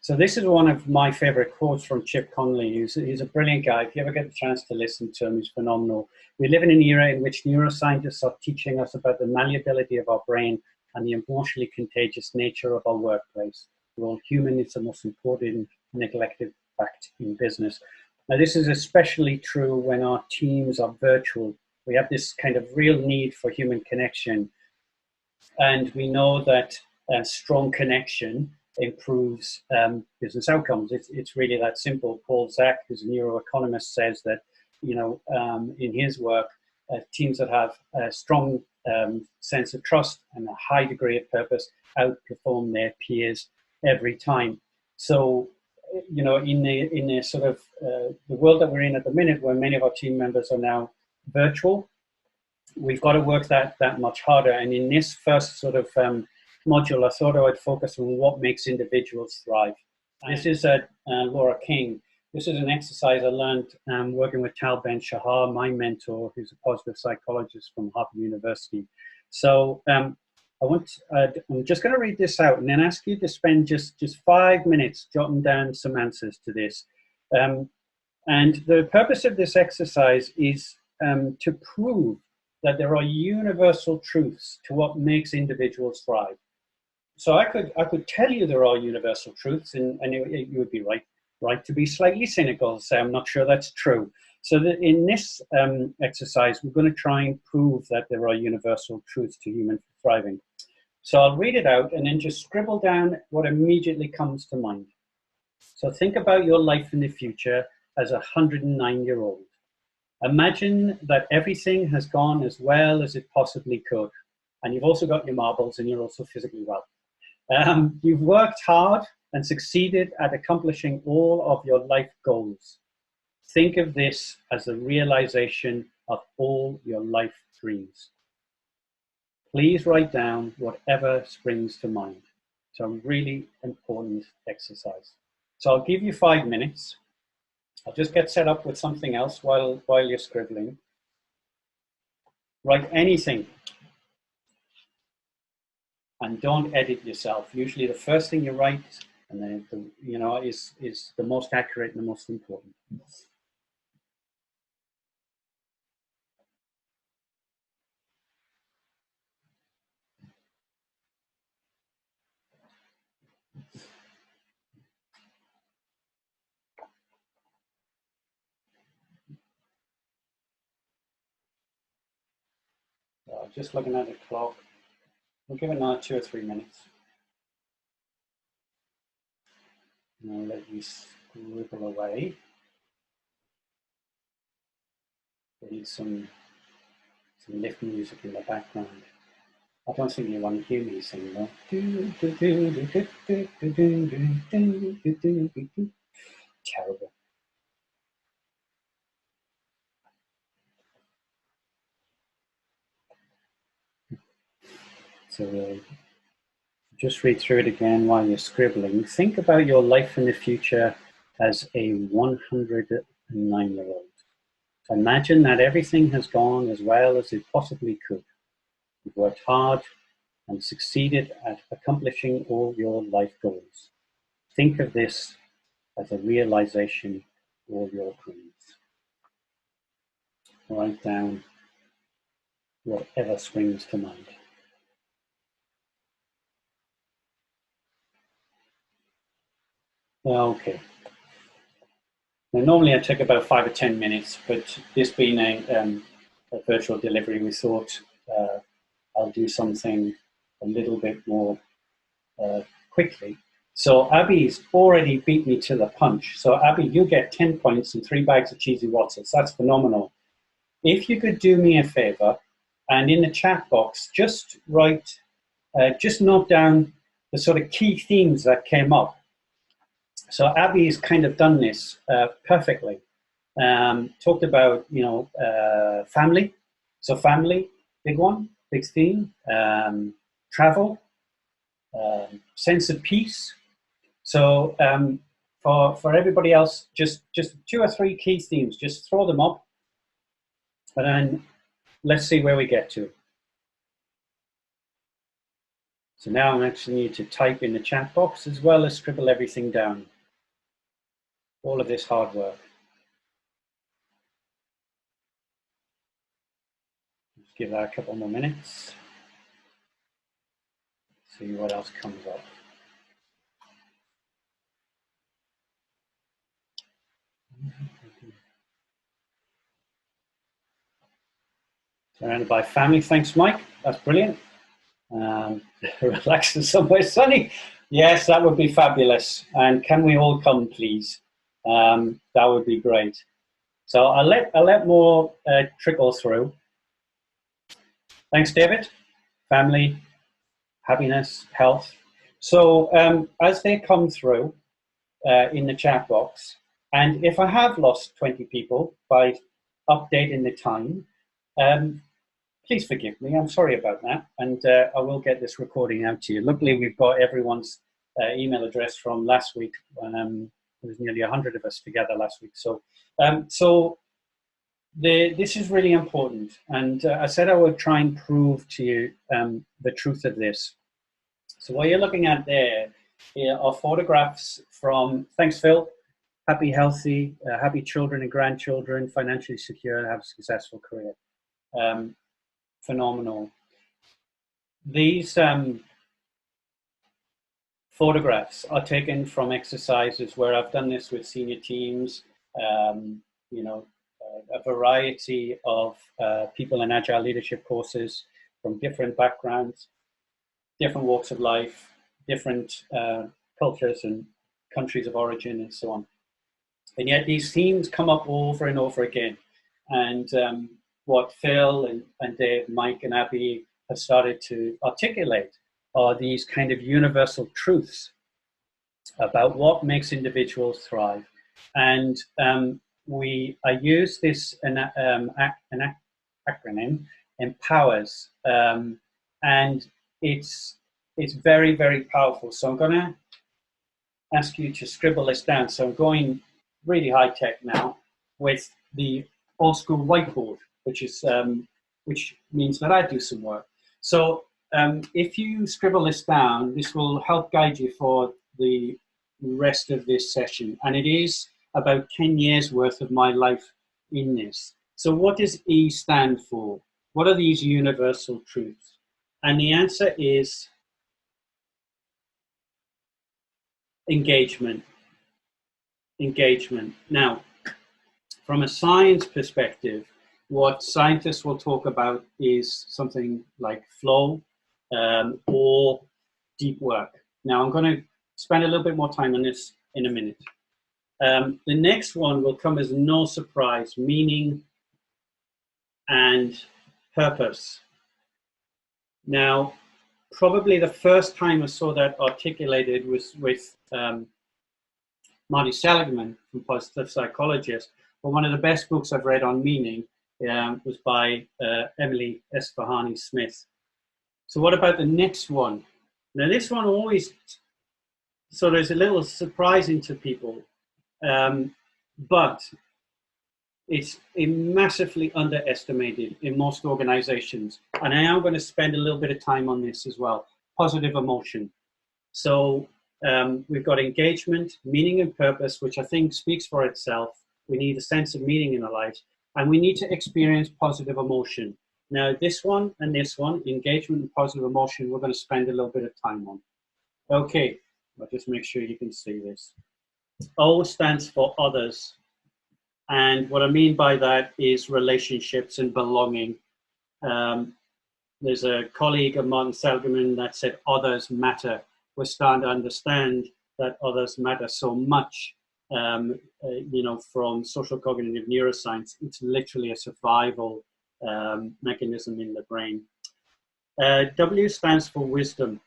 So this is one of my favorite quotes from Chip Conley. He's a brilliant guy. If you ever get the chance to listen to him, he's phenomenal. We live in an era in which neuroscientists are teaching us about the malleability of our brain and the emotionally contagious nature of our workplace. We're all human. It's the most important neglected fact in business. Now, this is especially true when our teams are virtual. We have this kind of real need for human connection. And we know that strong connection improves business outcomes. It's really that simple. Paul Zak, who's a neuroeconomist, says that, in his work, teams that have a strong sense of trust and a high degree of purpose outperform their peers every time. So, in the sort of the world that we're in at the minute, where many of our team members are now virtual, we've got to work that much harder. And in this first sort of module, I thought I would focus on what makes individuals thrive. This is Laura King. This is an exercise I learned working with Tal Ben-Shahar, my mentor, who's a positive psychologist from Harvard University. So I'm just going to read this out and then ask you to spend just 5 minutes jotting down some answers to this. And the purpose of this exercise is to prove that there are universal truths to what makes individuals thrive. So I could tell you there are universal truths, and you would be right to be slightly cynical, say I'm not sure that's true. So that in this exercise, we're going to try and prove that there are universal truths to human thriving. So I'll read it out and then just scribble down what immediately comes to mind. So think about your life in the future as a 109-year-old. Imagine that everything has gone as well as it possibly could. And you've also got your marbles and you're also physically well. You've worked hard and succeeded at accomplishing all of your life goals. Think of this as the realization of all your life dreams. Please write down whatever springs to mind. It's a really important exercise. So I'll give you 5 minutes. I'll just get set up with something else while you're scribbling. Write anything. And don't edit yourself. Usually the first thing you write and then is the most accurate and the most important. So just looking at the clock. We'll give it another 2 or 3 minutes. And I'll let you scribble away. There is some lift music in the background. I don't think you want to hear me sing though. Terrible. So just read through it again while you're scribbling. Think about your life in the future as a 109-year-old. Imagine that everything has gone as well as it possibly could. You've worked hard and succeeded at accomplishing all your life goals. Think of this as a realization of all your dreams. Write down whatever springs to mind. Okay. Now, normally I take about 5 or 10 minutes, but this being a virtual delivery, we thought I'll do something a little bit more quickly. So Abby's already beat me to the punch. So Abby, you get 10 points and 3 bags of cheesy Wotsits. That's phenomenal. If you could do me a favor, and in the chat box, just write, just note down the sort of key themes that came up. So Abby's kind of done this perfectly. Talked about, family. So family, big one, big theme. Travel, sense of peace. So for everybody else, just 2 or 3 key themes. Just throw them up, and then let's see where we get to. So now I'm asking you to type in the chat box as well as scribble everything down. All of this hard work. Just give that a couple more minutes. See what else comes up. Surrounded by family. Thanks, Mike. That's brilliant. Relax in somewhere sunny. Yes, that would be fabulous. And can we all come, please? That would be great. So I'll let more trickle through. Thanks, David. Family, happiness, health. So as they come through in the chat box, and if I have lost 20 people by updating the time, please forgive me. I'm sorry about that. And I will get this recording out to you. Luckily, we've got everyone's email address from last week. There was nearly 100 of us together last week. So, this is really important. And I said I would try and prove to you the truth of this. So what you're looking at there are photographs from, thanks, Phil, happy, healthy, happy children and grandchildren, financially secure, have a successful career. Phenomenal. These photographs are taken from exercises where I've done this with senior teams, you know, a variety of people in agile leadership courses from different backgrounds, different walks of life, different cultures and countries of origin and so on. And yet these themes come up over and over again. And what Phil and Dave, Mike and Abby have started to articulate are these kind of universal truths about what makes individuals thrive. And I use this an acronym, empowers, and it's very, very powerful. So I'm going to ask you to scribble this down. So I'm going really high tech now with the old school whiteboard, which means that I do some work. So if you scribble this down, this will help guide you for the rest of this session. And it is about 10 years worth of my life in this. So what does E stand for? What are these universal truths? And the answer is engagement. Engagement. Now, from a science perspective, what scientists will talk about is something like flow or deep work. Now, I'm going to spend a little bit more time on this in a minute. The next one will come as no surprise, meaning and purpose. Now, probably the first time I saw that articulated was with Marty Seligman from Positive Psychologist. But one of the best books I've read on meaning was by Emily Esfahani Smith. So what about the next one? Now this one always sort of is a little surprising to people, but it's massively underestimated in most organizations. And I am going to spend a little bit of time on this as well. Positive emotion. So we've got engagement, meaning and purpose, which I think speaks for itself. We need a sense of meaning in our lives, and we need to experience positive emotion. Now, this one and this one, engagement and positive emotion, we're going to spend a little bit of time on. Okay, I'll just make sure you can see this. O stands for others. And what I mean by that is relationships and belonging. There's a colleague of Martin Seligman that said others matter. We're starting to understand that others matter so much. You know, from social cognitive neuroscience, it's literally a survival mechanism in the brain. W stands for wisdom,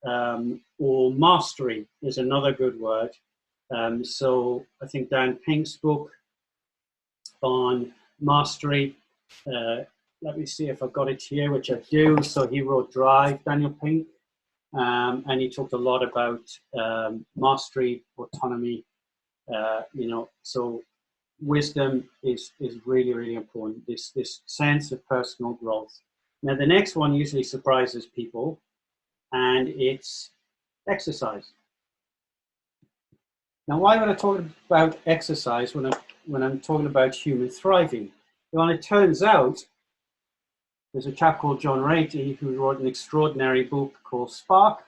or mastery is another good word. So I think Dan Pink's book on mastery, let me see if I've got it here, which I do. So he wrote Drive, Daniel Pink, and he talked a lot about mastery, autonomy, you know, so wisdom is really, really important, this sense of personal growth. Now, the next one usually surprises people, and it's exercise. Now, why would I talk about exercise when I'm talking about human thriving? Well, it turns out there's a chap called John Ratey who wrote an extraordinary book called Spark,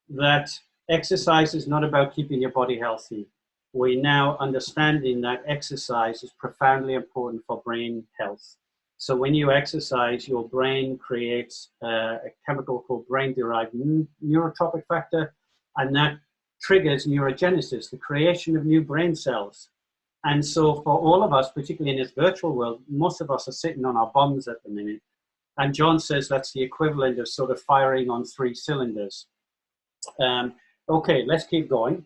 that exercise is not about keeping your body healthy. We now understanding that exercise is profoundly important for brain health. So when you exercise, your brain creates a chemical called brain-derived neurotropic factor, and that triggers neurogenesis, the creation of new brain cells. And so for all of us, particularly in this virtual world, most of us are sitting on our bums at the minute. And John says that's the equivalent of sort of firing on 3 cylinders. Okay, let's keep going.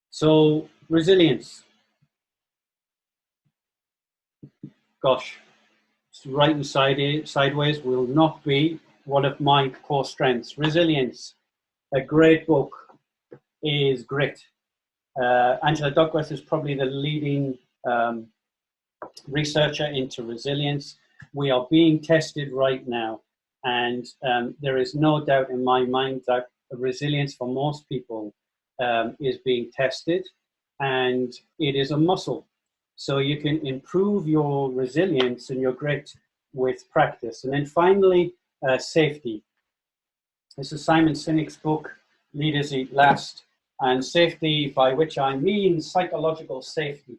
So resilience. Gosh, right and sideways will not be one of my core strengths. Resilience. A great book is Grit. Angela Duckworth is probably the leading researcher into resilience. We are being tested right now, and there is no doubt in my mind that resilience for most people is being tested, and it is a muscle. So you can improve your resilience and your grit with practice. And then finally, safety. This is Simon Sinek's book, Leaders Eat Last, and safety, by which I mean psychological safety.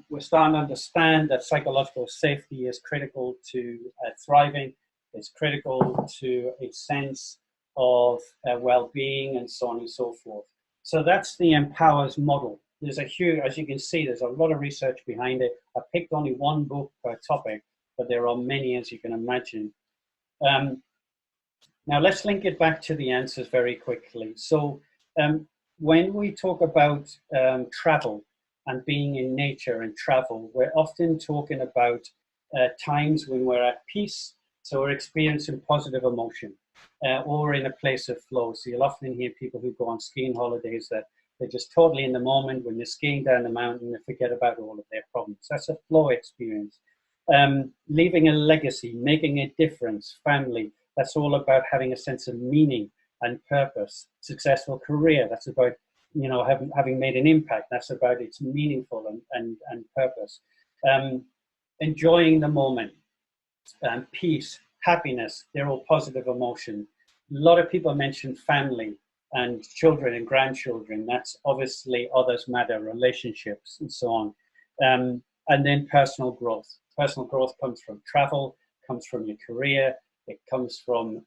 We're starting to understand that psychological safety is critical to thriving. It's critical to a sense of well-being and so on and so forth. So that's the Empowers model. There's a huge, as you can see, there's a lot of research behind it. I picked only one book per topic, but there are many, as you can imagine. Now let's link it back to the answers very quickly. So when we talk about travel and being in nature and travel, we're often talking about times when we're at peace, so we're experiencing positive emotion, or in a place of flow. So you'll often hear people who go on skiing holidays that they're just totally in the moment. When they're skiing down the mountain, they forget about all of their problems. That's a flow experience. Leaving a legacy, making a difference, family, that's all about having a sense of meaning and purpose. Successful career, that's about, you know, having made an impact. That's about it's meaningful and purpose. Enjoying the moment, peace, happiness, they're all positive emotion. A lot of people mention family and children and grandchildren. That's obviously others matter, relationships and so on. And then personal growth. Personal growth comes from travel, comes from your career. It comes from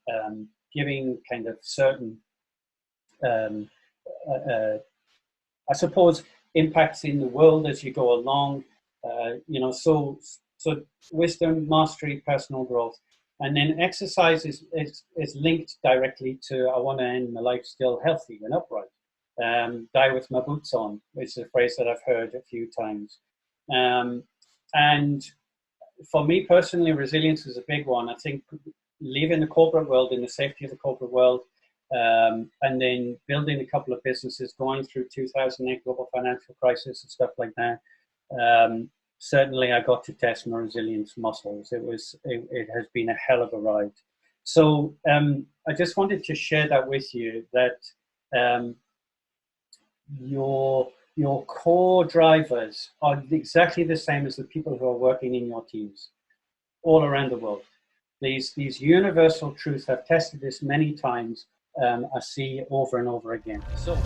giving kind of certain, I suppose, impacts in the world as you go along. You know, so wisdom, mastery, personal growth. And then exercise is linked directly to, I want to end my life still healthy and upright. Die with my boots on, which is a phrase that I've heard a few times. And for me personally, resilience is a big one. I think leaving the corporate world in the safety of the corporate world, and then building a couple of businesses, going through 2008 global financial crisis and stuff like that. Certainly I got to test my resilience muscles. It has been a hell of a ride. So I just wanted to share that with you, that your core drivers are exactly the same as the people who are working in your teams all around the world. These universal truths, I've tested this many times, I see over and over again. So.